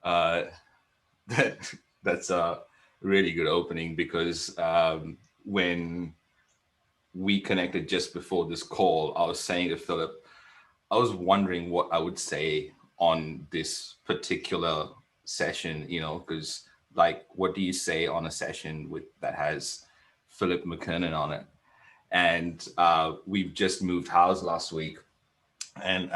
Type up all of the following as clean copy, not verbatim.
Uh, that's a really good opening because when we connected just before this call, I was saying to Philip, I was wondering what I would say on this particular session, because like, what do you say on a session with that has Philip McKernan on it? And we've just moved house last week, and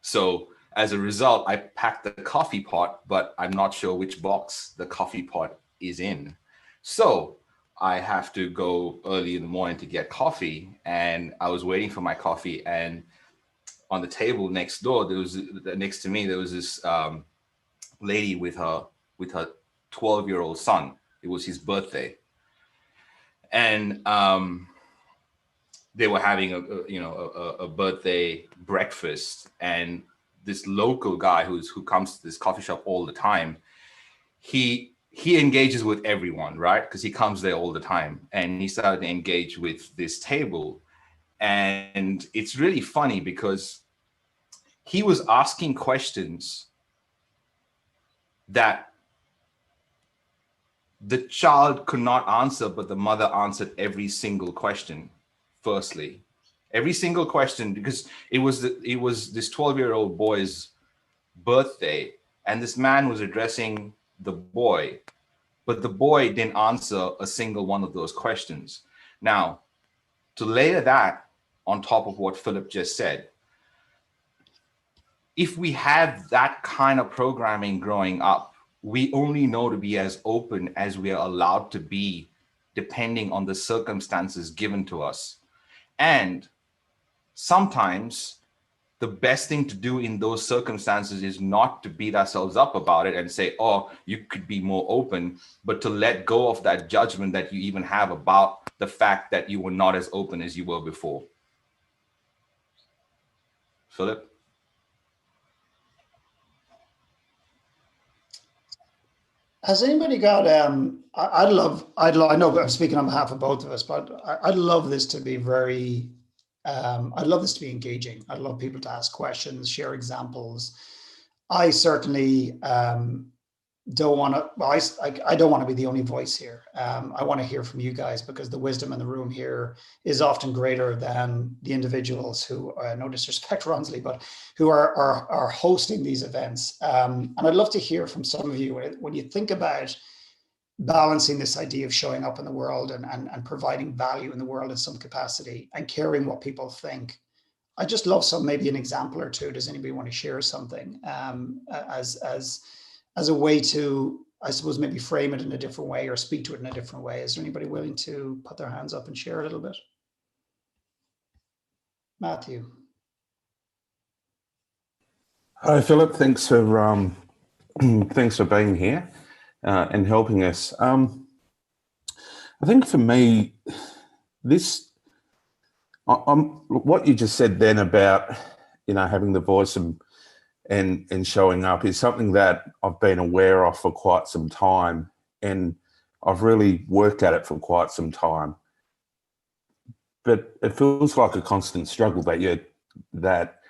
so as a result, I packed the coffee pot, but I'm not sure which box the coffee pot is in. So I have to go early in the morning to get coffee, and I was waiting for my coffee, and on the table next door, next to me, there was this lady with her 12-year-old son. It was his birthday, and they were having a birthday breakfast, and this local guy who comes to this coffee shop all the time, he engages with everyone, right? Because he comes there all the time, and he started to engage with this table, and it's really funny because he was asking questions that the child could not answer, but the mother answered every single question. Firstly, every single question, because it was this 12-year-old boy's birthday, and this man was addressing the boy, but the boy didn't answer a single one of those questions. Now, to layer that on top of what Philip just said, if we have that kind of programming growing up, we only know to be as open as we are allowed to be, depending on the circumstances given to us. And sometimes the best thing to do in those circumstances is not to beat ourselves up about it and say, oh, you could be more open, but to let go of that judgment that you even have about the fact that you were not as open as you were before. Philip? Has anybody got, I know I'm speaking on behalf of both of us, but I'd love this to be I'd love this to be engaging. I'd love people to ask questions, share examples. I certainly don't want to, well, I don't want to be the only voice here. I want to hear from you guys, because the wisdom in the room here is often greater than the individuals who, no disrespect Ronsley, but who are hosting these events. And I'd love to hear from some of you when you think about balancing this idea of showing up in the world and providing value in the world in some capacity and caring what people think. I just love maybe an example or two. Does anybody want to share something as a way to, I suppose, maybe frame it in a different way or speak to it in a different way? Is there anybody willing to put their hands up and share a little bit? Matthew. Hi, Philip. Thanks for being here and helping us. I think for me, what you just said then about having the voice and showing up is something that I've been aware of for quite some time, and I've really worked at it for quite some time. But it feels like a constant struggle that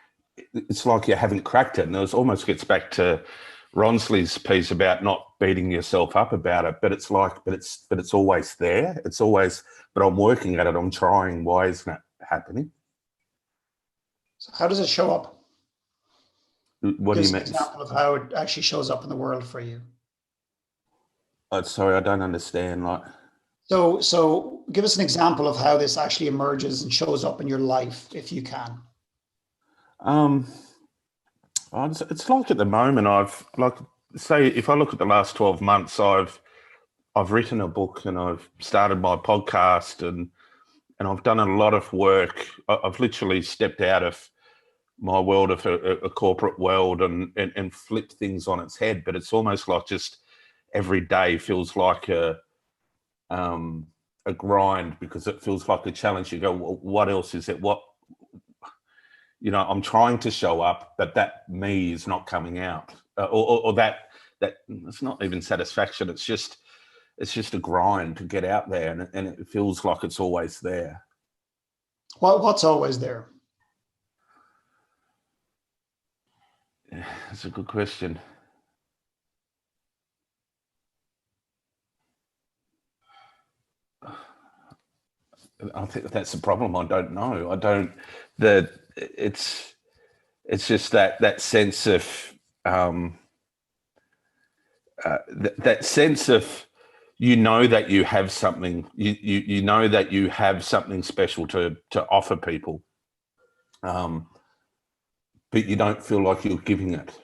it's like you haven't cracked it, and it almost gets back to Ronsley's piece about not beating yourself up about it. But it's always there. It's always, but I'm working at it. I'm trying. Why isn't it happening? So how does it show up? What do you mean? An example of how it actually shows up in the world for you. Sorry, I don't understand. So give us an example of how this actually emerges and shows up in your life, if you can. It's like at the moment, say if I look at the last 12 months, I've written a book and I've started my podcast and I've done a lot of work. I've literally stepped out of my world of a corporate world and flipped things on its head. But it's almost like just every day feels like a grind, because it feels like a challenge. You go, well, what else is it? I'm trying to show up, but that me is not coming out, or that it's not even satisfaction. It's just a grind to get out there, and it feels like it's always there. What's always there? That's a good question. I think that's the problem. I don't know. I don't. That it's just that sense of that sense of that you have something. You know that you have something special to offer people, but you don't feel like you're giving it.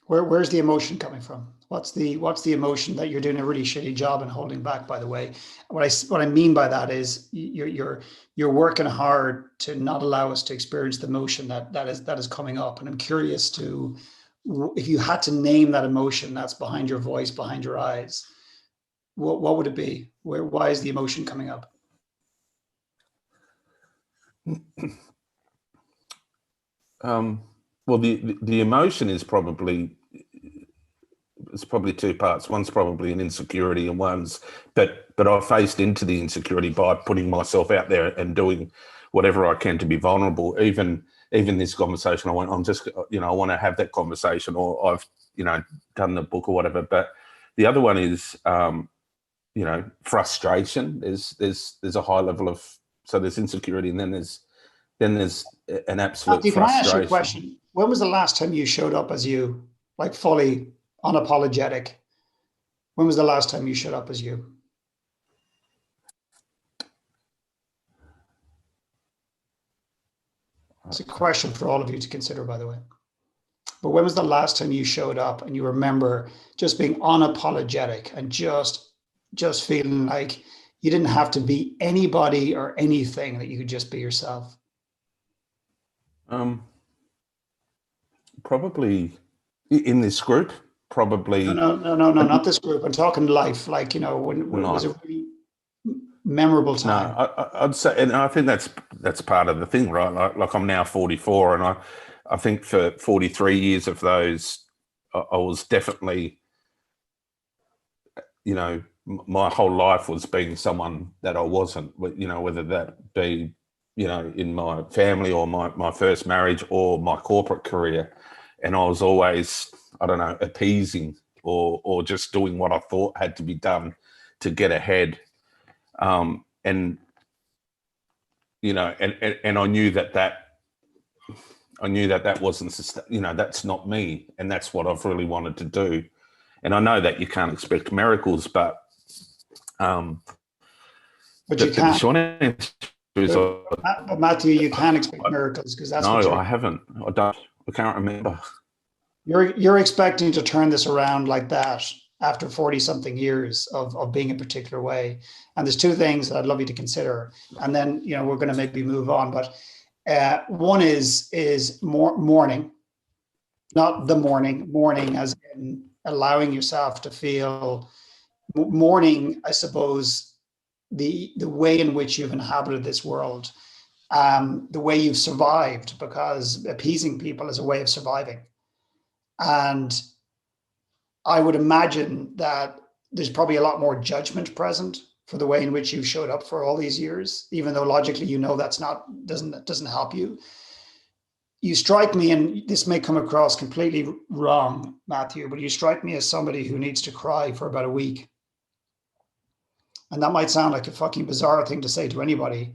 Where's the emotion coming from? What's the emotion that you're doing a really shitty job and holding back? By the way, what I mean by that is you're working hard to not allow us to experience the emotion that is coming up. And I'm curious to, if you had to name that emotion that's behind your voice, behind your eyes, what would it be? Why is the emotion coming up? Well, the emotion is probably two parts. One's probably an insecurity, and but I faced into the insecurity by putting myself out there and doing whatever I can to be vulnerable. Even this conversation, I want to have that conversation, or I've done the book or whatever. But the other one is frustration. There's a high level of, so there's insecurity, and then there's an absolute Matthew, frustration. can I ask you a question? When was the last time you showed up as you, like fully unapologetic? When was the last time you showed up as you? It's a question for all of you to consider, by the way. But when was the last time you showed up and you remember just being unapologetic and just feeling like you didn't have to be anybody or anything, that you could just be yourself? Probably in this group. Probably no, not this group. I'm talking life. Like, when was it really memorable time? No, I'd say, and I think that's part of the thing, right? Like I'm now 44, and I think for 43 years of those, I was definitely, my whole life was being someone that I wasn't. Whether that be, in my family or my first marriage or my corporate career, and I was always, I don't know, appeasing or just doing what I thought had to be done to get ahead. And I knew that wasn't, that's not me, and that's what I've really wanted to do. And I know that you can't expect miracles, but you can't. The short answer is, but Matthew, you can expect miracles, because that's no, I haven't. I don't. I can't remember. You're expecting to turn this around like that after 40 something years of being a particular way. And there's two things that I'd love you to consider. And then, we're going to maybe move on. But one is mourning, not the mourning as in allowing yourself to feel mourning, I suppose, the way in which you've inhabited this world, the way you've survived, because appeasing people is a way of surviving. And I would imagine that there's probably a lot more judgment present for the way in which you showed up for all these years, even though logically that's doesn't help you. You strike me, and this may come across completely wrong, Matthew, but you strike me as somebody who needs to cry for about a week. And that might sound like a fucking bizarre thing to say to anybody,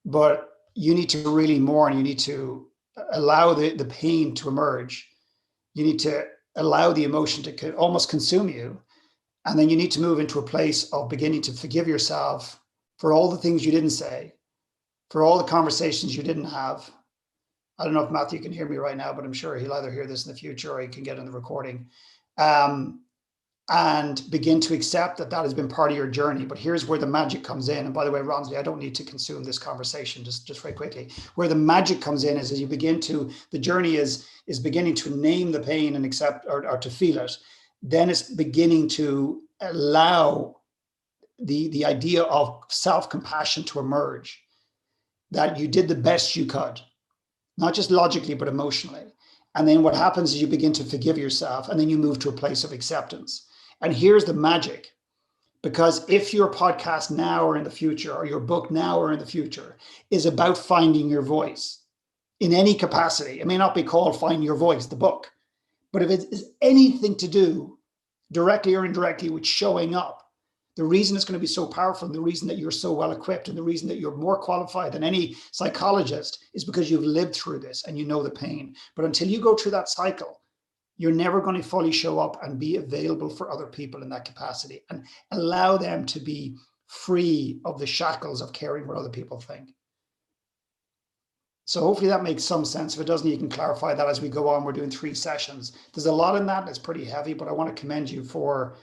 but you need to really mourn. You need to allow the pain to emerge. You need to allow the emotion to almost consume you. And then you need to move into a place of beginning to forgive yourself for all the things you didn't say, for all the conversations you didn't have. I don't know if Matthew can hear me right now, but I'm sure he'll either hear this in the future or he can get on the recording. And begin to accept that has been part of your journey. But here's where the magic comes in. And by the way, Ronsley, I don't need to consume this conversation, just very quickly. Where the magic comes in is as you begin to, the journey is beginning to name the pain and accept or to feel it. Then it's beginning to allow the idea of self-compassion to emerge, that you did the best you could, not just logically, but emotionally. And then what happens is you begin to forgive yourself, and then you move to a place of acceptance. And here's the magic, because if your podcast now or in the future, or your book now or in the future, is about finding your voice in any capacity, it may not be called Find Your Voice, the book, but if it is anything to do directly or indirectly with showing up, The reason it's going to be so powerful, and the reason that you're so well equipped, and the reason that you're more qualified than any psychologist is because you've lived through this and you know the pain. But until you go through that cycle, you're never going to fully show up and be available for other people in that capacity and allow them to be free of the shackles of caring what other people think. So hopefully that makes some sense. If it doesn't, you can clarify that as we go on. We're doing 3 sessions. There's a lot in that. It's pretty heavy, but I want to commend you for,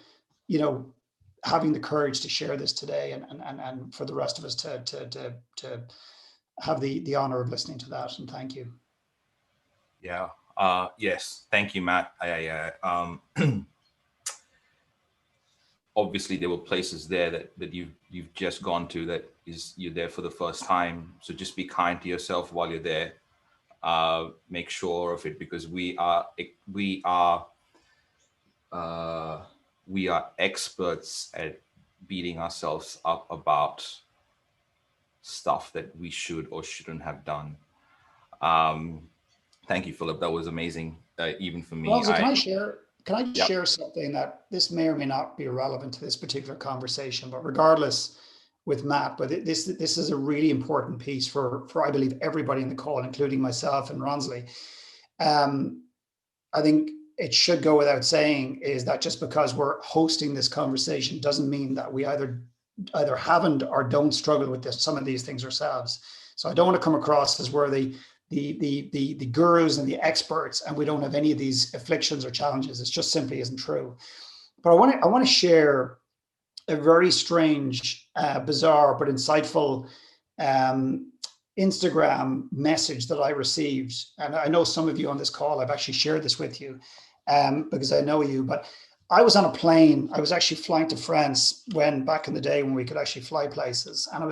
having the courage to share this today, and for the rest of us to have the honor of listening to that. And thank you. Yeah. Yes. Thank you, Matt. Obviously there were places there that you've just gone to that you're there for the first time. So just be kind to yourself while you're there. Make sure of it, because we are experts at beating ourselves up about stuff that we should or shouldn't have done. Thank you, Philip. That was amazing. Even for me. Ronsley, can I share something that this may or may not be relevant to this particular conversation, but regardless with Matt, but this is a really important piece for I believe everybody in the call, including myself and Ronsley. I think it should go without saying is that just because we're hosting this conversation doesn't mean that we either haven't or don't struggle with some of these things ourselves. So I don't want to come across as we're the gurus and the experts, and we don't have any of these afflictions or challenges. It just simply isn't true. But I want to share a very strange, bizarre, but insightful Instagram message that I received. And I know some of you on this call, I've actually shared this with you because I know you, but I was on a plane. I was actually flying to France back in the day when we could actually fly places. And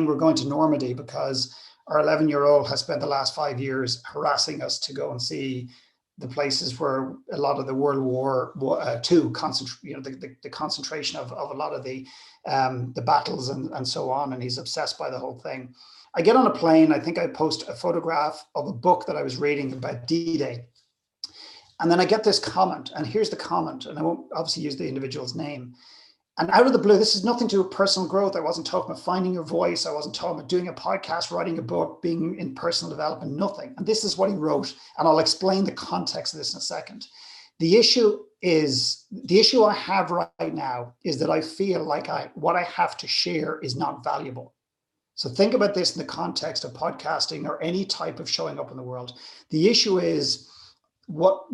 we're going to Normandy because our 11-year-old has spent the last 5 years harassing us to go and see the places where a lot of the World War II the concentration of a lot of the battles and so on. And he's obsessed by the whole thing. I get on a plane. I think I post a photograph of a book that I was reading about D-Day. And then I get this comment, and here's the comment, and I won't obviously use the individual's name. And out of the blue, this is nothing to do with personal growth. I wasn't talking about finding your voice. I wasn't talking about doing a podcast, writing a book, being in personal development, nothing. And this is what he wrote. And I'll explain the context of this in a second. The issue I have right now is that I feel like what I have to share is not valuable. So think about this in the context of podcasting or any type of showing up in the world. The issue is what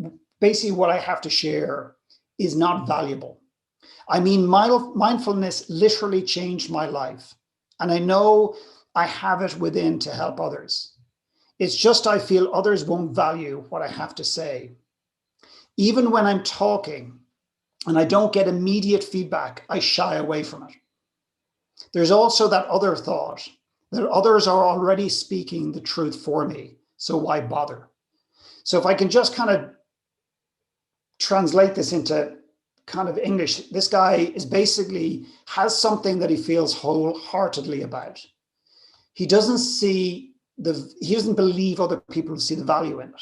I have to share is not valuable. I mean, mindfulness literally changed my life. And I know I have it within to help others. It's just I feel others won't value what I have to say. Even when I'm talking and I don't get immediate feedback, I shy away from it. There's also that other thought that others are already speaking the truth for me. So why bother? So if I can just kind of translate this into kind of English, this guy is basically has something that he feels wholeheartedly about. He doesn't believe other people see the value in it.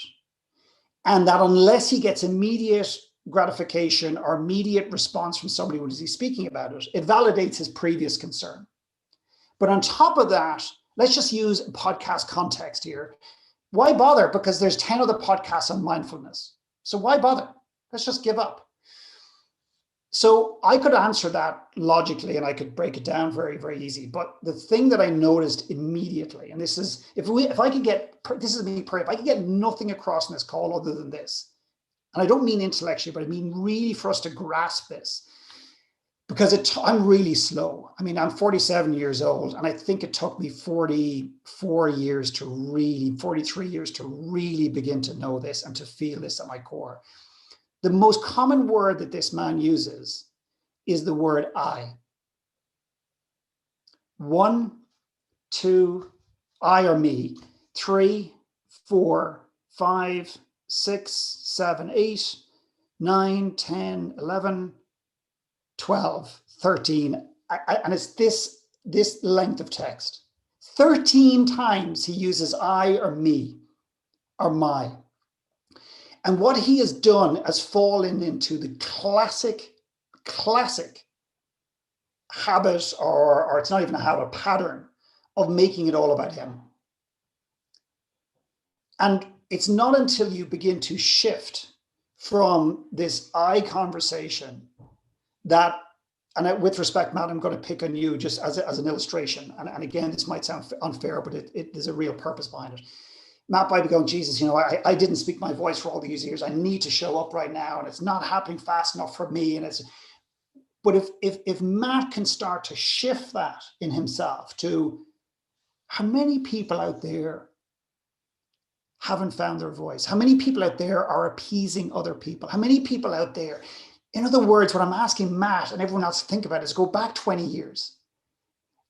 And that unless he gets immediate gratification or immediate response from somebody when he's speaking about it, it validates his previous concern. But on top of that, let's just use a podcast context here. Why bother? Because there's 10 other podcasts on mindfulness. So why bother? Let's just give up. So I could answer that logically and I could break it down very, very easy. But the thing that I noticed immediately, and this is, if I could get nothing across in this call other than this, and I don't mean intellectually, but I mean really for us to grasp this, because I'm really slow. I mean, I'm 47 years old, and I think it took me 43 years to really begin to know this and to feel this at my core. The most common word that this man uses is the word I. 1, 2, I or me. 3, 4, 5, 6, 7, 8, 9, 10, 11, 12, 13. And it's this length of text. 13 times he uses I or me or my. And what he has done has fallen into the classic habit, or it's not even a habit, pattern of making it all about him. And it's not until you begin to shift from this I conversation that, and with respect, Matt, I'm going to pick on you just as an illustration. And again, this might sound unfair, but there's a real purpose behind it. Matt might be going, Jesus, I didn't speak my voice for all these years. I need to show up right now, and it's not happening fast enough for me. But if Matt can start to shift that in himself to how many people out there haven't found their voice? How many people out there are appeasing other people? How many people out there, in other words, what I'm asking Matt and everyone else to think about is go back 20 years.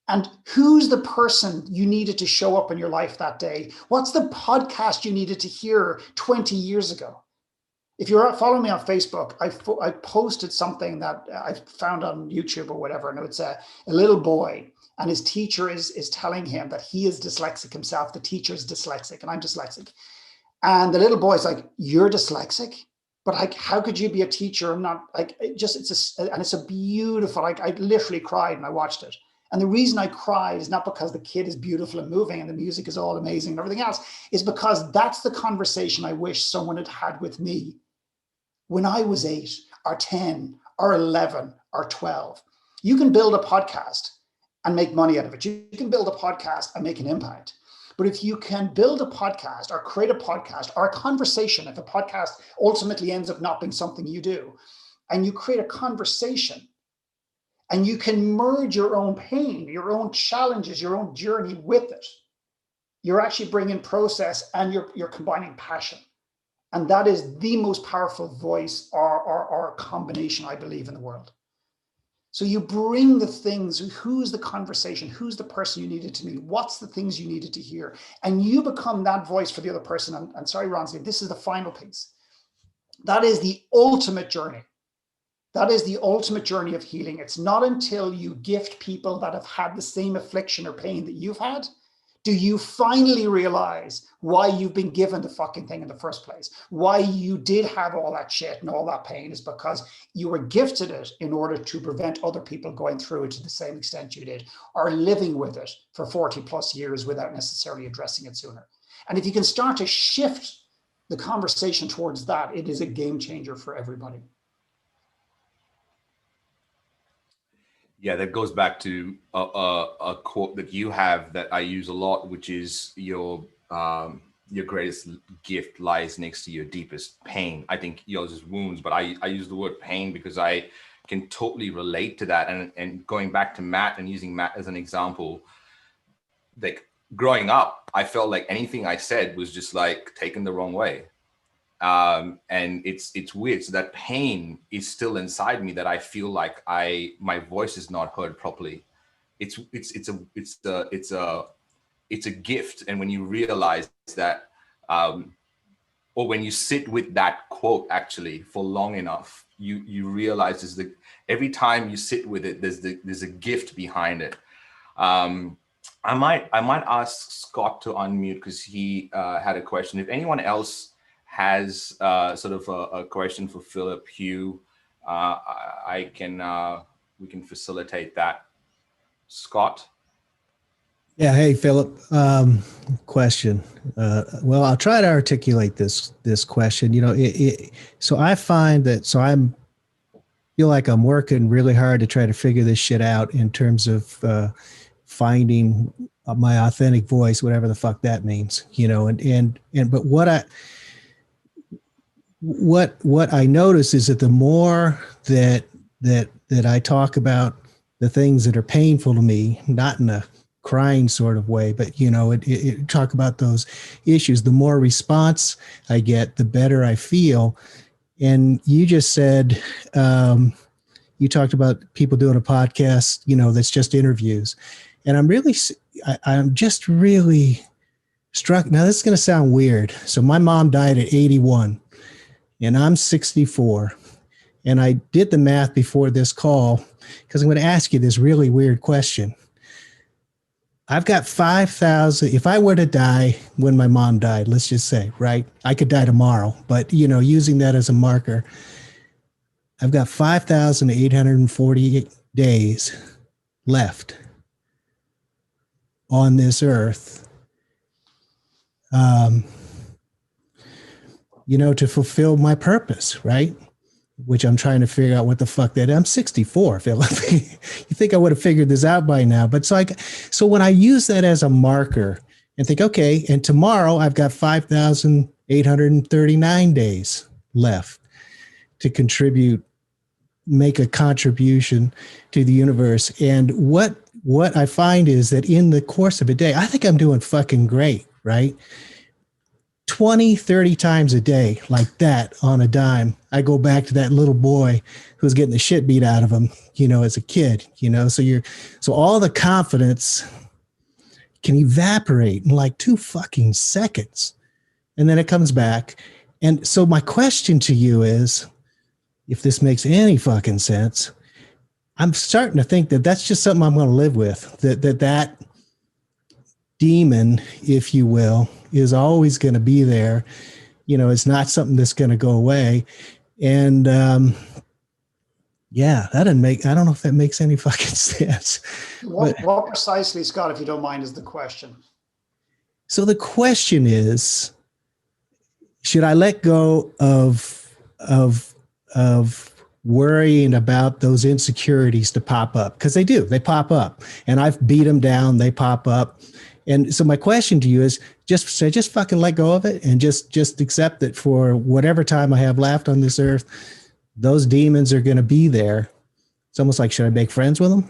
And who's the person you needed to show up in your life that day? What's the podcast you needed to hear 20 years ago? If you're following me on Facebook, I posted something that I found on YouTube or whatever, and it's a little boy, and his teacher is telling him that he is dyslexic himself. The teacher is dyslexic, and I'm dyslexic. And the little boy's like, "You're dyslexic? But like, how could you be a teacher?" And not like, it's a beautiful, like, I literally cried when I watched it. And the reason I cried is not because the kid is beautiful and moving and the music is all amazing and everything else, is because that's the conversation I wish someone had had with me when I was 8 or 10 or 11 or 12. You can build a podcast and make money out of it. You can build a podcast and make an impact. But if you can build a podcast or create a podcast or a conversation, if a podcast ultimately ends up not being something you do, and you create a conversation and you can merge your own pain, your own challenges, your own journey with it, you're actually bringing process and you're combining passion. And that is the most powerful voice or combination, I believe, in the world. So you bring the things, who's the conversation, who's the person you needed to meet, what's the things you needed to hear, and you become that voice for the other person. And sorry, Ronsley, this is the final piece. That is the ultimate journey. That is the ultimate journey of healing. It's not until you gift people that have had the same affliction or pain that you've had, do you finally realize why you've been given the fucking thing in the first place? Why you did have all that shit and all that pain is because you were gifted it in order to prevent other people going through it to the same extent you did, or living with it for 40 plus years without necessarily addressing it sooner. And if you can start to shift the conversation towards that, it is a game changer for everybody. Yeah, that goes back to a quote that you have that I use a lot, which is your greatest gift lies next to your deepest pain. I think yours is wounds, but I use the word pain because I can totally relate to that. And going back to Matt and using Matt as an example, like growing up, I felt like anything I said was just like taken the wrong way. And it's weird. So that pain is still inside me, that I feel like my voice is not heard properly. It's a gift. And when you realize that, or when you sit with that quote actually for long enough, you realize every time you sit with it, there's a gift behind it. I might ask Scott to unmute because he had a question. If anyone else has sort of a question for Philip, Hugh, we can facilitate that. Scott? Yeah. Hey, Philip. Question. Well, I'll try to articulate this question. So I find that, feel like I'm working really hard to try to figure this shit out in terms of finding my authentic voice, whatever the fuck that means, but what I notice is that the more that I talk about the things that are painful to me, not in a crying sort of way, but talk about those issues, the more response I get, the better I feel. And you just said, you talked about people doing a podcast, that's just interviews. And I'm just really struck. Now, this is going to sound weird. So my mom died at 81 and I'm 64. And I did the math before this call because I'm going to ask you this really weird question. I've got 5,000. If I were to die when my mom died, let's just say, right? I could die tomorrow, but using that as a marker, I've got 5,840 days left on this earth, to fulfill my purpose, right? Which I'm trying to figure out what the fuck that. I'm 64, Philip. You think I would have figured this out by now? But so when I use that as a marker and think, okay, and tomorrow I've got 5,839 days left to contribute, make a contribution to the universe. And what I find is that in the course of a day, I think I'm doing fucking great, right? 20, 30 times a day like that on a dime. I go back to that little boy who was getting the shit beat out of him, as a kid, so all the confidence can evaporate in like 2 fucking seconds. And then it comes back. And so my question to you is, if this makes any fucking sense, I'm starting to think that that's just something I'm going to live with, that demon, if you will, is always going to be there. It's not something that's going to go away. And that doesn't make, I don't know if that makes any fucking sense. What precisely, Scott, if you don't mind, is the question? So the question is, should I let go of worrying about those insecurities to pop up? Because they pop up, and I've beat them down. They pop up. And so my question to you is, just fucking let go of it and just accept that for whatever time I have left on this earth, those demons are going to be there. It's almost like, should I make friends with them?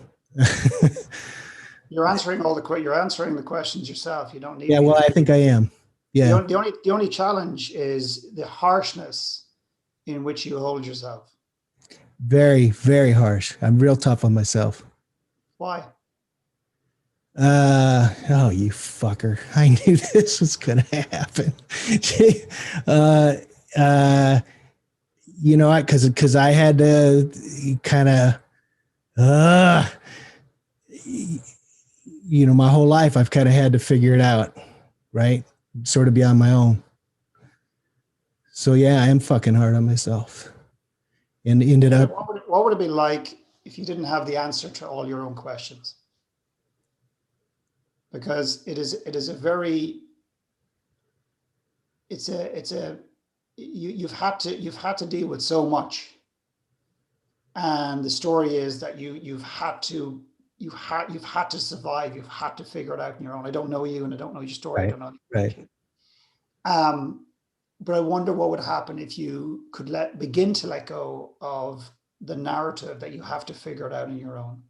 You're answering the questions yourself. You don't need. Yeah, well, I think I am. Yeah. The only challenge is the harshness in which you hold yourself. Very, very harsh. I'm real tough on myself. Why? Oh, you fucker. I knew this was going to happen. Because I had to kind of, my whole life I've kind of had to figure it out, right? Sort of be on my own. So yeah, I am fucking hard on myself. And ended up. What would it be like if you didn't have the answer to all your own questions? Because you've had to deal with so much, and the story is that you've had to survive. You've had to figure it out on your own. I don't know you, and I don't know your story. Right. I don't know. Right. But I wonder what would happen if you could begin to let go of the narrative that you have to figure it out on your own.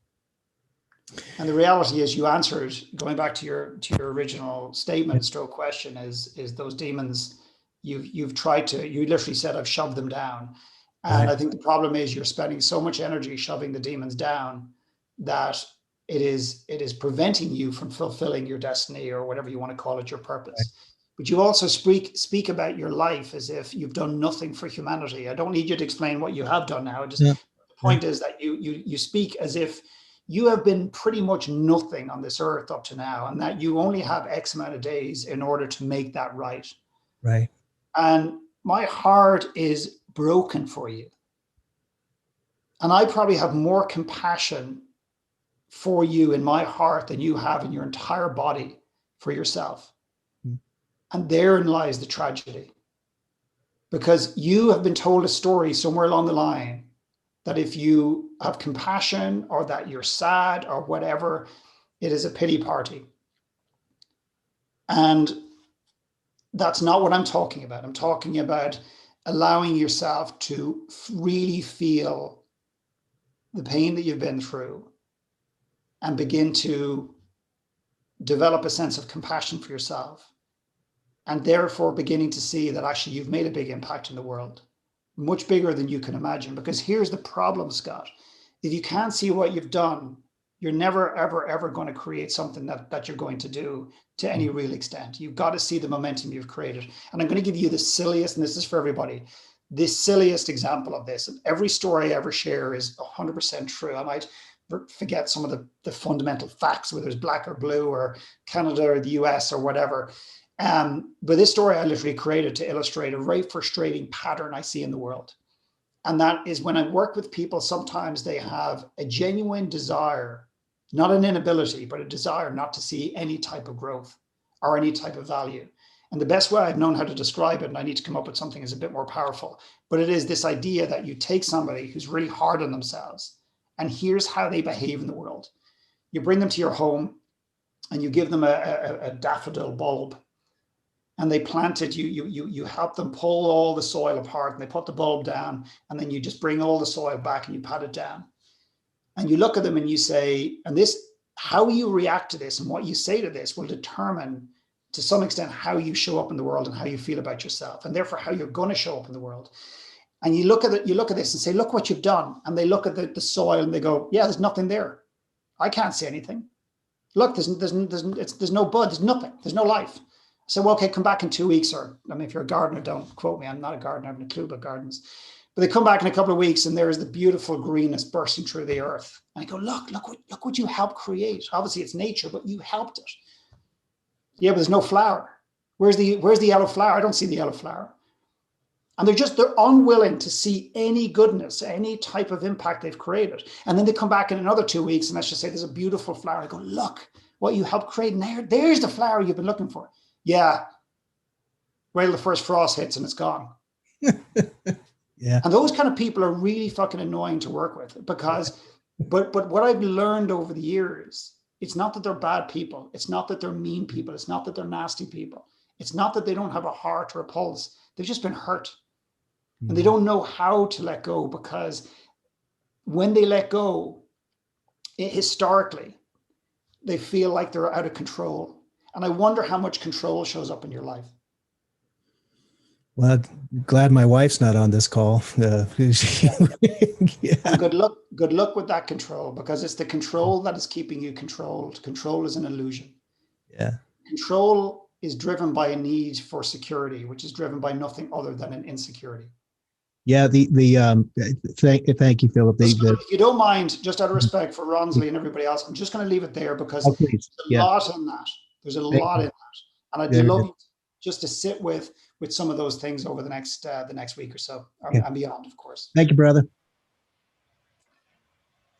And the reality is, you answered, going back to your original statement, stroke question, is those demons you've tried to, you literally said, I've shoved them down. And right. I think the problem is you're spending so much energy shoving the demons down that it is preventing you from fulfilling your destiny, or whatever you want to call it, your purpose. Right. But you also speak about your life as if you've done nothing for humanity. I don't need you to explain what you have done now. The point is that you speak as if you have been pretty much nothing on this earth up to now, and that you only have X amount of days in order to make that right. Right. And my heart is broken for you. And I probably have more compassion for you in my heart than you have in your entire body for yourself. And therein lies the tragedy. Because you have been told a story somewhere along the line that if you have compassion, or that you're sad, or whatever, it is a pity party. And that's not what I'm talking about. I'm talking about allowing yourself to really feel the pain that you've been through, and begin to develop a sense of compassion for yourself, and therefore beginning to see that actually you've made a big impact in the world, much bigger than you can imagine. Because here's the problem, Scott. If you can't see what you've done, you're never, ever, ever going to create something that you're going to do to any real extent. You've got to see the momentum you've created. And I'm going to give you the silliest, and this is for everybody, the silliest example of this. Every story I ever share is 100% true. I might forget some of the fundamental facts, whether it's black or blue, or Canada or the US or whatever. But this story I literally created to illustrate a very frustrating pattern I see in the world. And that is, when I work with people, sometimes they have a genuine desire not an inability, but a desire not to see any type of growth or any type of value. And the best way I've known how to describe it, and I need to come up with something is a bit more powerful, but it is this idea that you take somebody who's really hard on themselves, and here's how they behave in the world. You bring them to your home and you give them a daffodil bulb, and they plant it. You help them pull all the soil apart, and they put the bulb down, and then you just bring all the soil back and you pat it down. And you look at them and you say, and this, how you react to this and what you say to this will determine to some extent how you show up in the world and how you feel about yourself, and therefore how you're going to show up in the world. And you look at it, you look at this and say, look what you've done. And they look at the soil and they go, yeah, there's nothing there. I can't see anything. Look, there's no bud, there's nothing, there's no life. So, well, okay, come back in 2 weeks, or I mean, if you're a gardener, don't quote me. I'm not a gardener, I have no clue about gardens. But they come back in a couple of weeks and there is the beautiful greenness bursting through the earth. And I go, look what you helped create. Obviously it's nature, but you helped it. Yeah, but there's no flower. Where's the yellow flower? I don't see the yellow flower. And they're unwilling to see any goodness, any type of impact they've created. And then they come back in another 2 weeks and let's just say there's a beautiful flower. I go, look what you helped create. And there's the flower you've been looking for. Yeah. Wait till the first frost hits and it's gone. Yeah. And those kind of people are really fucking annoying to work with because, but what I've learned over the years, it's not that they're bad people. It's not that they're mean people. It's not that they're nasty people. It's not that they don't have a heart or a pulse. They've just been hurt. And they don't know how to let go, because when they let go, historically, they feel like they're out of control. And I wonder how much control shows up in your life. Well, glad my wife's not on this call. Yeah. And good luck with that control, because it's the control that is keeping you controlled. Control is an illusion. Yeah. Control is driven by a need for security, which is driven by nothing other than an insecurity. Yeah, thank you, Philip. If you don't mind, just out of respect for Ronsley and everybody else, I'm just going to leave it there because there's a lot in that. There's a lot in that, and I'd love just to sit with some of those things over the next week or so, and beyond, of course. Thank you, brother.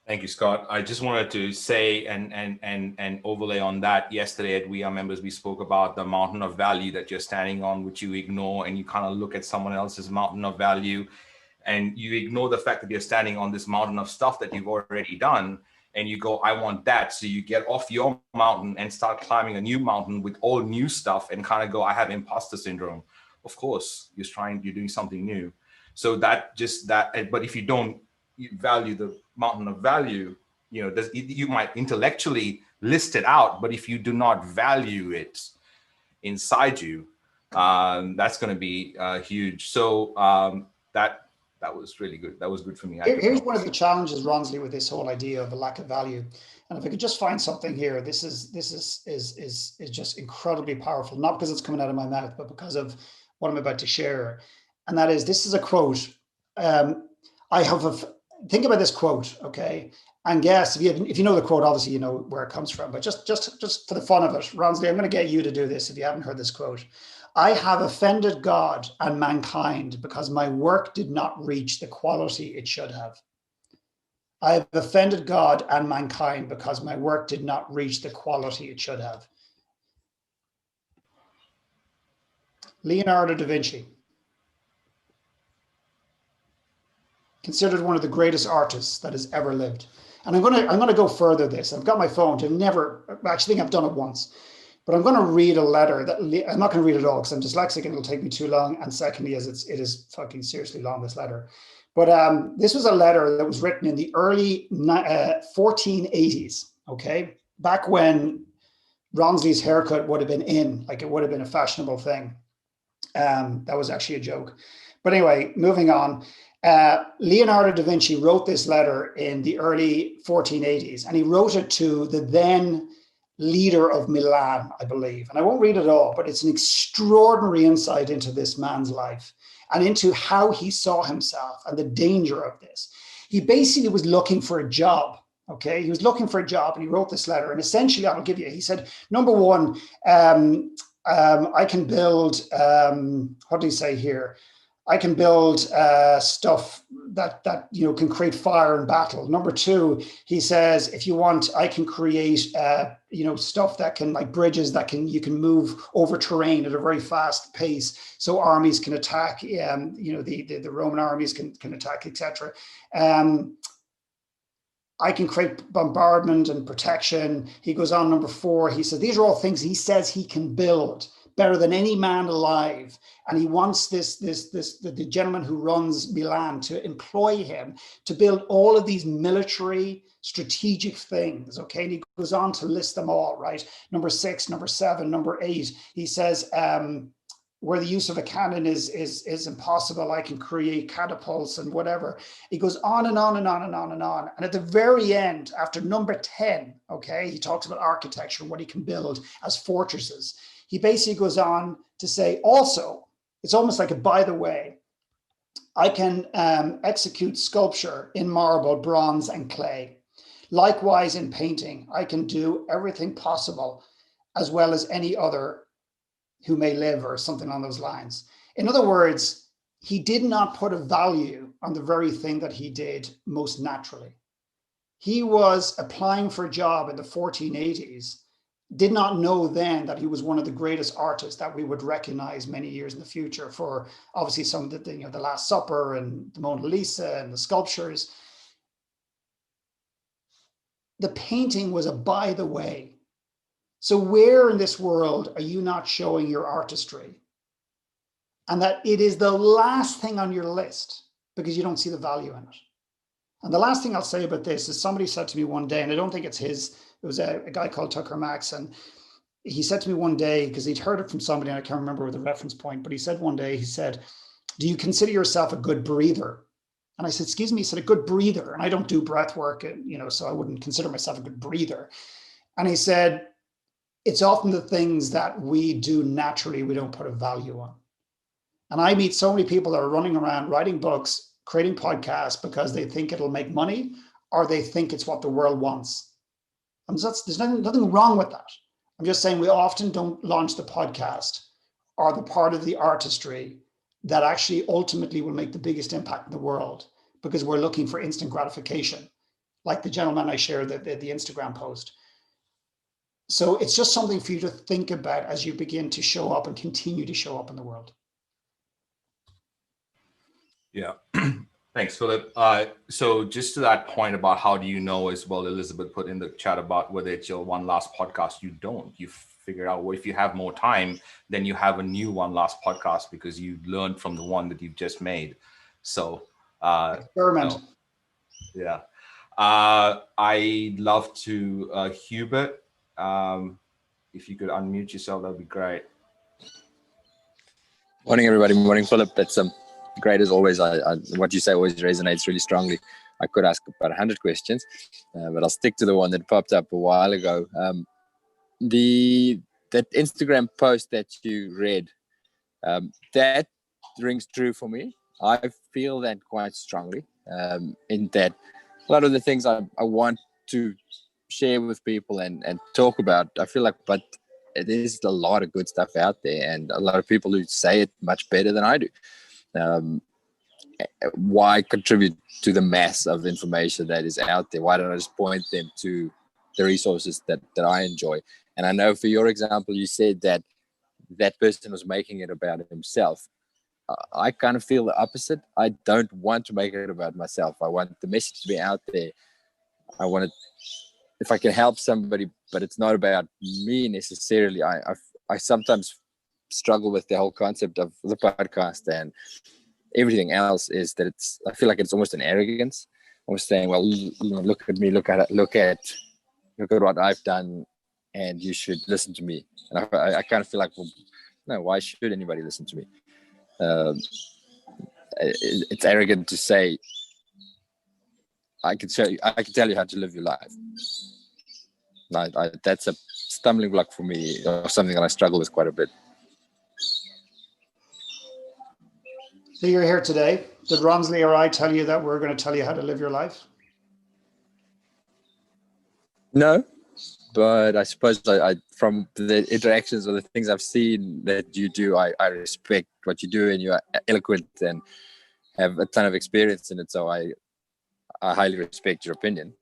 Thank you, Scott. I just wanted to say and overlay on that. Yesterday at We Are Members, we spoke about the mountain of value that you're standing on, which you ignore, and you kind of look at someone else's mountain of value, and you ignore the fact that you're standing on this mountain of stuff that you've already done, and you go, I want that. So you get off your mountain and start climbing a new mountain with all new stuff and kind of go, I have imposter syndrome. Of course, you're doing something new. So but if you don't value the mountain of value, you might intellectually list it out, but if you do not value it inside you, that's going to be huge. So that was really good. That was good for me. Here's one of the challenges, Ronsley, with this whole idea of a lack of value. And if I could just find something here, this is just incredibly powerful, not because it's coming out of my mouth, but because of what I'm about to share. And that is, this is a quote. Think about this quote, okay? And guess, if you know the quote, obviously you know where it comes from, but just for the fun of it, Ronsley, I'm going to get you to do this if you haven't heard this quote. I have offended God and mankind because my work did not reach the quality it should have. I have offended God and mankind because my work did not reach the quality it should have. Leonardo da Vinci, considered one of the greatest artists that has ever lived. And I'm going to go further this. I've got my phone. I actually think I've done it once, but I'm going to read a letter that I'm not going to read it all because I'm dyslexic and it'll take me too long. And secondly, it is fucking seriously long, this letter. But this was a letter that was written in the early 1480s. Okay, back when Ronsley's haircut would have been in, like it would have been a fashionable thing. That was actually a joke. But anyway, moving on. Leonardo da Vinci wrote this letter in the early 1480s, and he wrote it to the then leader of Milan, I believe. And I won't read it all, but it's an extraordinary insight into this man's life and into how he saw himself and the danger of this. He basically was looking for a job. Okay, he was looking for a job, and he wrote this letter. And essentially, he said, number one, I can build, what do you say here? I can build stuff that can create fire in battle. Number 2, he says, if you want, I can create stuff that can, like bridges that you can move over terrain at a very fast pace, so armies can attack. The Roman armies can attack, etc. I can create bombardment and protection. He goes on, number 4, he says, these are all things he says he can build better than any man alive. And he wants the gentleman who runs Milan to employ him to build all of these military strategic things. Okay. And he goes on to list them all, right? Number 6, number 7, number 8, he says, where the use of a cannon is impossible, I can create catapults and whatever. He goes on and on and on and on and on. And at the very end, after number 10, okay, he talks about architecture and what he can build as fortresses. He basically goes on to say, also, it's almost like a by the way, I can execute sculpture in marble, bronze, and clay. Likewise, in painting, I can do everything possible, as well as any other who may live, or something on those lines. In other words, he did not put a value on the very thing that he did most naturally. He was applying for a job in the 1480s, did not know then that he was one of the greatest artists that we would recognize many years in the future for obviously some of the Last Supper and the Mona Lisa and the sculptures. The painting was a by the way. So where in this world are you not showing your artistry? And that it is the last thing on your list because you don't see the value in it. And the last thing I'll say about this is somebody said to me one day, and I don't think it's his, it was a guy called Tucker Max, and he said to me one day, because he'd heard it from somebody, and I can't remember the reference point, but he said one day, he said, do you consider yourself a good breather? And I said, excuse me, he said, a good breather. And I don't do breath work, so I wouldn't consider myself a good breather. And he said, it's often the things that we do naturally, we don't put a value on. And I meet so many people that are running around writing books, creating podcasts because they think it'll make money, or they think it's what the world wants. And there's nothing wrong with that. I'm just saying we often don't launch the podcast or the part of the artistry that actually ultimately will make the biggest impact in the world, because we're looking for instant gratification, like the gentleman I shared the Instagram post. So it's just something for you to think about as you begin to show up and continue to show up in the world. Yeah. Thanks, Philip. So just to that point about how do you know as well, Elizabeth put in the chat about whether it's your one last podcast, you don't. You figure out, well, if you have more time, then you have a new one last podcast because you learned from the one that you've just made. So experiment. Yeah. I'd love to, Hubert, if you could unmute yourself, that'd be great. Morning, everybody. Morning, Philip. That's great as always. What you say always resonates really strongly. I could ask about 100 questions, but I'll stick to the one that popped up a while ago. That Instagram post that you read, that rings true for me. I feel that quite strongly, in that a lot of the things I want to share with people and talk about, I feel like, but there's a lot of good stuff out there and a lot of people who say it much better than I do. Why contribute to the mass of information that is out there? Why don't I just point them to the resources that I enjoy? And I know for your example, you said that person was making it about himself. I kind of feel the opposite. I don't want to make it about myself. I want the message to be out there. I want it, if I can help somebody, but it's not about me necessarily. I sometimes struggle with the whole concept of the podcast and everything else, is that I feel like it's almost an arrogance. Almost saying, well, look at me, look at what I've done, and you should listen to me. And I kind of feel like, well, no, why should anybody listen to me? It's arrogant to say, I can tell you how to live your life. That's a stumbling block for me, or something that I struggle with quite a bit. So you're here today. Did Ronsley or I tell you that we're going to tell you how to live your life? No, but I suppose I from the interactions or the things I've seen that you do, I respect what you do, and you are eloquent and have a ton of experience in it. So I highly respect your opinion.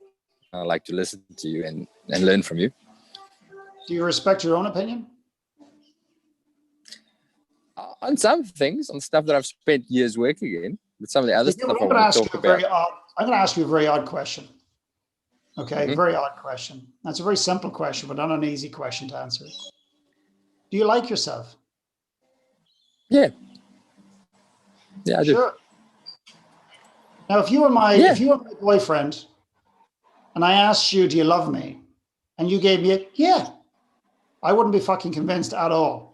I like to listen to you and learn from you. Do you respect your own opinion? On some things, on stuff that I've spent years working in, but some of the other stuff I I'm want to talk about. I'm going to ask you a very odd question. Okay, Mhm. very odd question. That's a very simple question, but not an easy question to answer. Do you like yourself? Yeah, I do. Sure. Now, if you were my boyfriend, and I asked you, "Do you love me?" and you gave me a yeah, I wouldn't be fucking convinced at all.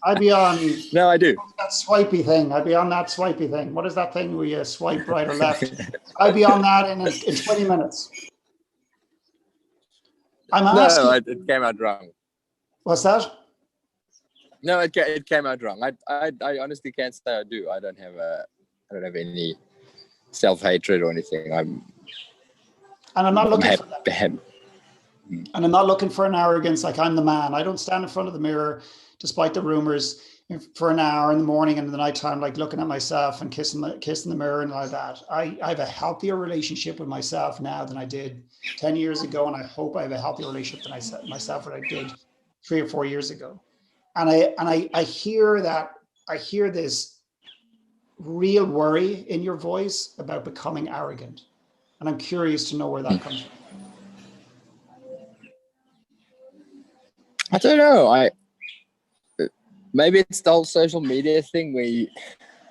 I'd be on No, I do. that swipey thing. I'd be on that swipey thing. What is that thing where you swipe right or left? I'd be on that in 20 minutes. I'm asking. No, it came out wrong. What's that? No, it came out wrong. I honestly can't say I do. I don't have any self-hatred or anything. And I'm not looking for that. And I'm not looking for an arrogance like I'm the man. I don't stand in front of the mirror, despite the rumors, for an hour in the morning and in the nighttime, like looking at myself and kissing the mirror and like that. I have a healthier relationship with myself now than I did 10 years ago. And I hope I have a healthier relationship than myself than I did 3 or 4 years ago. And I hear that, I hear this real worry in your voice about becoming arrogant. And I'm curious to know where that comes from. I don't know. Maybe it's the whole social media thing where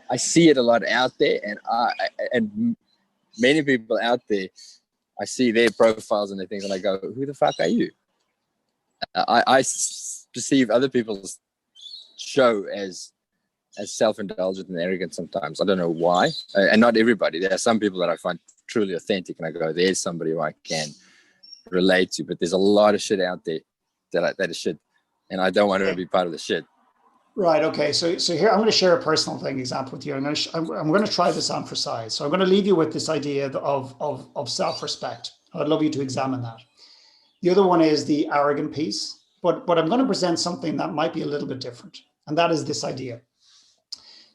I see it a lot out there, and many people out there, I see their profiles and their things, and I go, "Who the fuck are you?" I perceive other people's show as self-indulgent and arrogant sometimes. I don't know why, and not everybody. There are some people that I find truly authentic, and I go, "There's somebody who I can relate to." But there's a lot of shit out there that is shit, and I don't want to be part of the shit. Right. Okay. So here I'm going to share a personal example with you. I'm going to try this on for size. So I'm going to leave you with this idea of self-respect. I'd love you to examine that. The other one is the arrogant piece, but I'm going to present something that might be a little bit different, and that is this idea.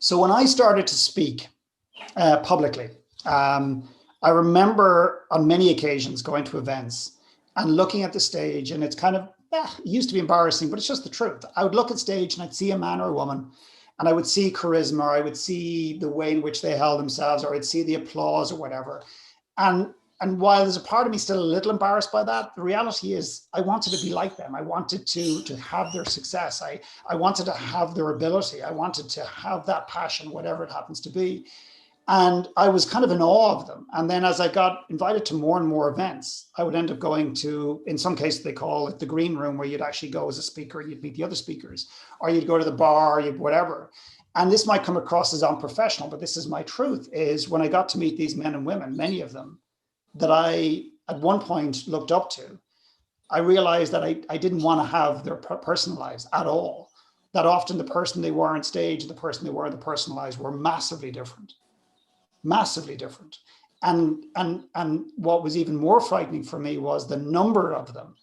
So when I started to speak publicly, I remember on many occasions going to events and looking at the stage, and it's kind of, it used to be embarrassing, but it's just the truth. I would look at stage and I'd see a man or a woman, and I would see charisma, or I would see the way in which they held themselves, or I'd see the applause or whatever. And while there's a part of me still a little embarrassed by that, the reality is I wanted to be like them. I wanted to have their success. I wanted to have their ability. I wanted to have that passion, whatever it happens to be. And I was kind of in awe of them. And then as I got invited to more and more events, I would end up going to, in some cases they call it the green room, where you'd actually go as a speaker and you'd meet the other speakers, or you'd go to the bar, you'd whatever. And this might come across as unprofessional, but this is my truth, is when I got to meet these men and women, many of them that I at one point looked up to, I realized that I didn't want to have their personal lives at all. That often the person they were on stage and the person they were in the personal lives were massively different. Massively different. And what was even more frightening for me was the number of them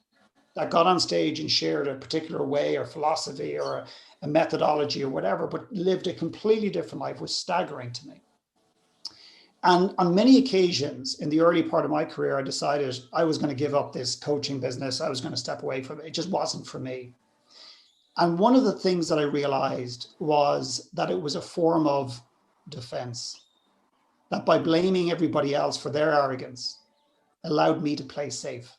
that got on stage and shared a particular way or philosophy or a methodology or whatever, but lived a completely different life, was staggering to me. And on many occasions in the early part of my career, I decided I was going to give up this coaching business. I was going to step away from it. It just wasn't for me. And one of the things that I realized was that it was a form of defense. That by blaming everybody else for their arrogance allowed me to play safe.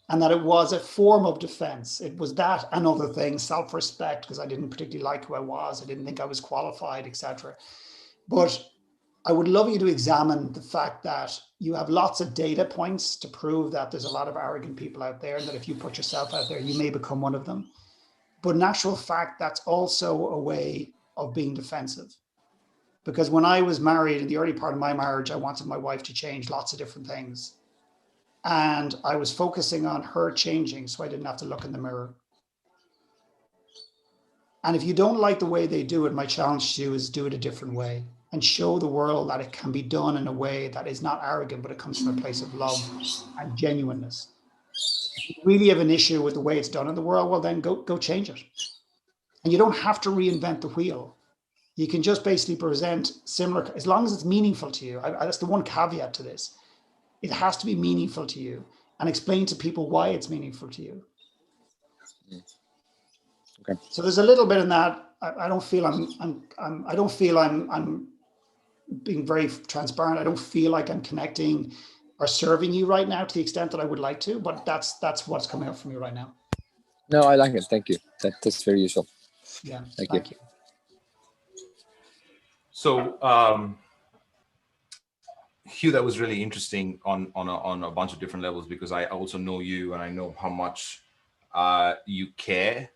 And that it was a form of defense. It was that and other things, self-respect, because I didn't particularly like who I was. I didn't think I was qualified, etc. But I would love you to examine the fact that you have lots of data points to prove that there's a lot of arrogant people out there, and that if you put yourself out there, you may become one of them. But in actual fact, that's also a way of being defensive. Because when I was married, in the early part of my marriage, I wanted my wife to change lots of different things. And I was focusing on her changing so I didn't have to look in the mirror. And if you don't like the way they do it, my challenge to you is do it a different way and show the world that it can be done in a way that is not arrogant, but it comes from a place of love and genuineness. you really have an issue with the way it's done in the world, well, then go change it. And you don't have to reinvent the wheel. You can just basically present similar, as long as it's meaningful to you. That's the one caveat to this. It has to be meaningful to you, and explain to people why it's meaningful to you. Okay. So there's a little bit in that. I don't feel I'm being very transparent. I don't feel like I'm connecting or serving you right now to the extent that I would like to, but that's what's coming up for me right now. No, I like it. Thank you. That's very useful. Yeah. Thank you. So, Hugh, that was really interesting on a bunch of different levels, because I also know you and I know how much you care.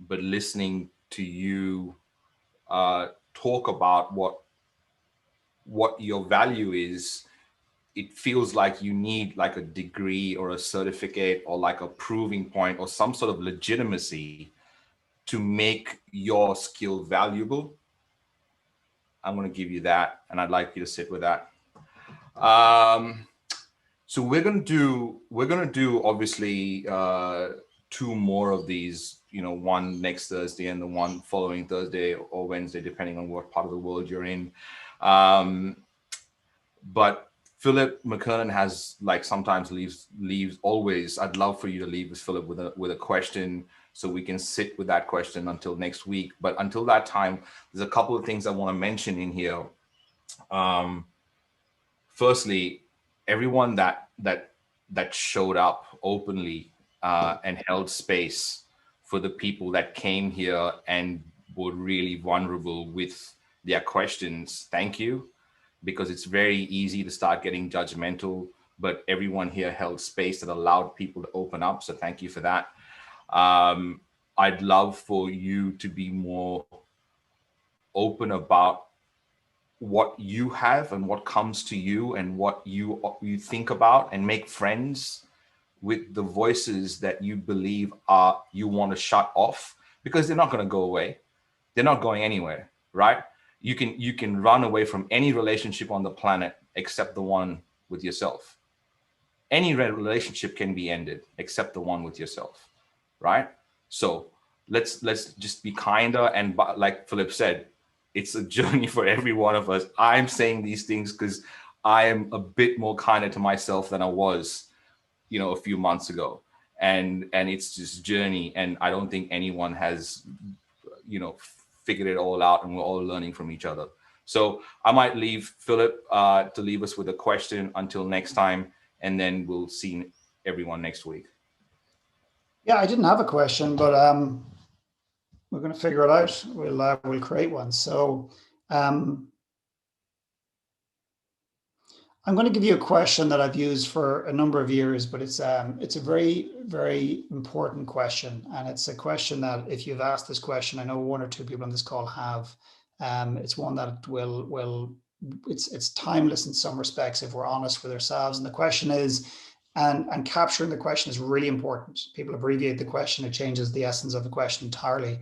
But listening to you talk about what your value is, it feels like you need like a degree or a certificate or like a proving point or some sort of legitimacy to make your skill valuable. I'm going to give you that, and I'd like you to sit with that. So we're going to do obviously 2 more of these, one next Thursday and the one following Thursday or Wednesday, depending on what part of the world you're in. But Philip McKernan has, like, sometimes leaves always. I'd love for you to leave with Philip with a question, so we can sit with that question until next week. But until that time, there's a couple of things I want to mention in here. Firstly, everyone that showed up openly and held space for the people that came here and were really vulnerable with their questions, thank you. Because it's very easy to start getting judgmental, but everyone here held space that allowed people to open up. So thank you for that. I'd love for you to be more open about what you have and what comes to you and what you think about, and make friends with the voices that you believe you want to shut off, because they're not going to go away. They're not going anywhere, right? You can run away from any relationship on the planet except the one with yourself. Any relationship can be ended except the one with yourself, right? So let's just be kinder. And like Philip said, it's a journey for every one of us. I'm saying these things because I am a bit more kinder to myself than I was, a few months ago. And it's this journey, and I don't think anyone has, figured it all out, and we're all learning from each other. So I might leave Philip to leave us with a question until next time, and then we'll see everyone next week. Yeah, I didn't have a question, but we're going to figure it out. We'll create one. So I'm going to give you a question that I've used for a number of years, but it's a very, very important question. And it's a question that, if you've asked this question, I know 1 or 2 people on this call have. It's one that it's timeless in some respects, if we're honest with ourselves. And the question is, and capturing the question is really important. People abbreviate the question, it changes the essence of the question entirely.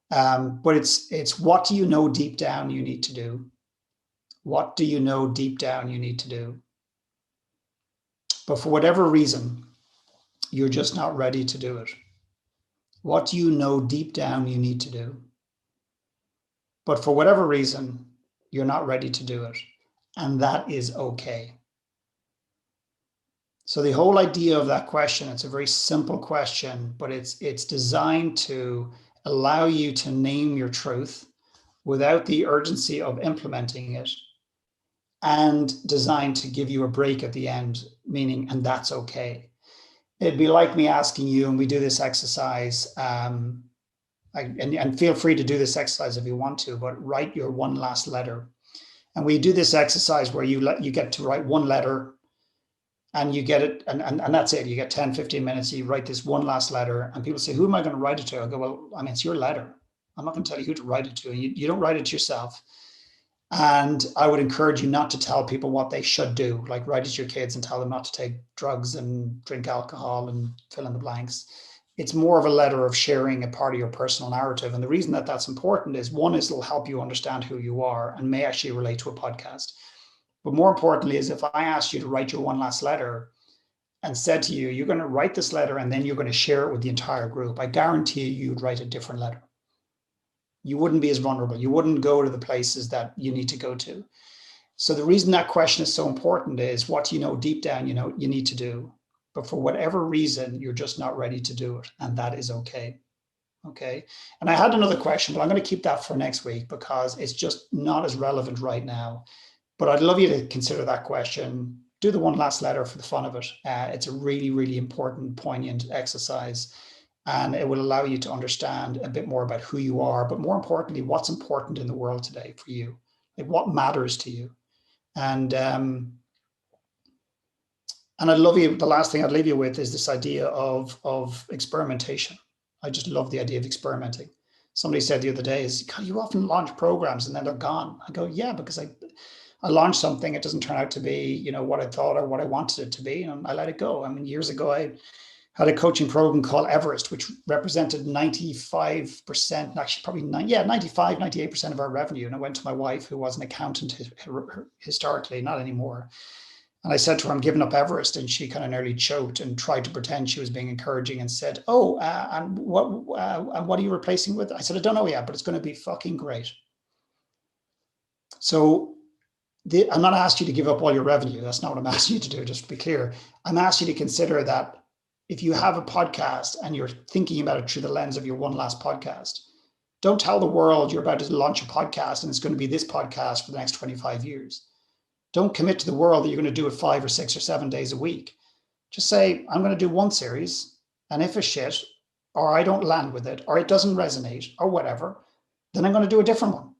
But it's what do you know deep down you need to do? What do you know deep down you need to do? But for whatever reason, you're just not ready to do it. What do you know deep down you need to do? But for whatever reason, you're not ready to do it. And that is okay. So the whole idea of that question, it's a very simple question, but it's designed to allow you to name your truth without the urgency of implementing it, and designed to give you a break at the end, meaning, and that's okay. It'd be like me asking you, and we do this exercise, and feel free to do this exercise if you want to, but write your one last letter. And we do this exercise where you get to write one letter, and you get it, and that's it. You get 10, 15 minutes, you write this one last letter, and people say, who am I going to write it to? I go, well, I mean, it's your letter. I'm not going to tell you who to write it to. You don't write it to yourself. And I would encourage you not to tell people what they should do, like write it to your kids and tell them not to take drugs and drink alcohol and fill in the blanks. It's more of a letter of sharing a part of your personal narrative. And the reason that that's important is, one, is it'll help you understand who you are and may actually relate to a podcast. But more importantly is, if I asked you to write your one last letter, and said to you, you're going to write this letter and then you're going to share it with the entire group, I guarantee you'd write a different letter. You wouldn't be as vulnerable. You wouldn't go to the places that you need to go to. So the reason that question is so important is, what do you know deep down, you need to do, but for whatever reason, you're just not ready to do it. And that is okay. Okay. And I had another question, but I'm going to keep that for next week because it's just not as relevant right now. But I'd love you to consider that question. Do the one last letter for the fun of it. It's a really, really important, poignant exercise. And it will allow you to understand a bit more about who you are, but more importantly, what's important in the world today for you, like what matters to you. And I'd love you, the last thing I'd leave you with is this idea of experimentation. I just love the idea of experimenting. Somebody said the other day, you often launch programs and then they're gone. I go, yeah, because I launched something, it doesn't turn out to be, what I thought or what I wanted it to be, and I let it go. I mean, years ago, I had a coaching program called Everest, which represented 95%, actually probably 95, 98% of our revenue. And I went to my wife, who was an accountant historically, not anymore. And I said to her, I'm giving up Everest. And she kind of nearly choked and tried to pretend she was being encouraging and said, and what are you replacing with? I said, I don't know yet, but it's going to be fucking great. So I'm not asking you to give up all your revenue. That's not what I'm asking you to do, just to be clear. I'm asking you to consider that if you have a podcast and you're thinking about it through the lens of your one last podcast, don't tell the world you're about to launch a podcast and it's going to be this podcast for the next 25 years. Don't commit to the world that you're going to do it 5 or 6 or 7 days a week. Just say, I'm going to do one series, and if it's shit, or I don't land with it, or it doesn't resonate, or whatever, then I'm going to do a different one.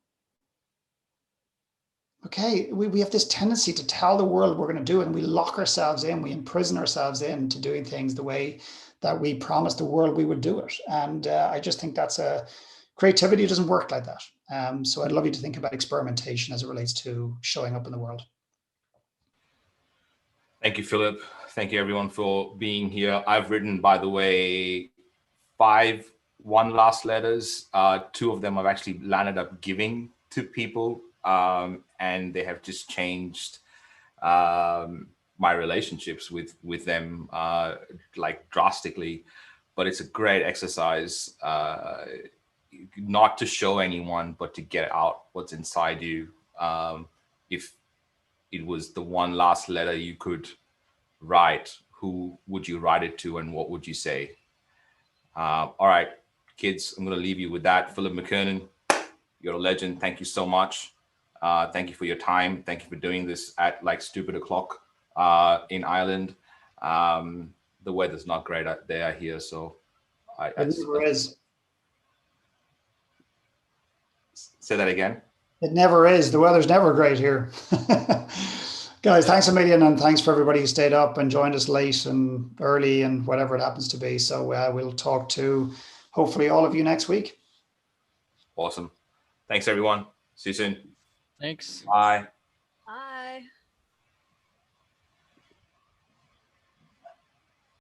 Okay, we have this tendency to tell the world we're going to do it, and we lock ourselves in, we imprison ourselves into doing things the way that we promised the world we would do it. And I just think creativity doesn't work like that. So I'd love you to think about experimentation as it relates to showing up in the world. Thank you, Philip. Thank you, everyone, for being here. I've written, by the way, 5 one last letters. 2 of them I've actually landed up giving to people, and they have just changed my relationships with them like drastically. But it's a great exercise, not to show anyone, but to get out what's inside you. If it was the one last letter you could write, who would you write it to and what would you say? All right, kids, I'm going to leave you with that. Philip McKernan, you're a legend. Thank you so much. Thank you for your time. Thank you for doing this at like stupid o'clock in Ireland. The weather's not great out there here, so It never is. Say that again. It never is. The weather's never great here. Guys, thanks a million, and thanks for everybody who stayed up and joined us late and early and whatever it happens to be. So we'll talk to hopefully all of you next week. Awesome. Thanks, everyone. See you soon. Thanks. Bye.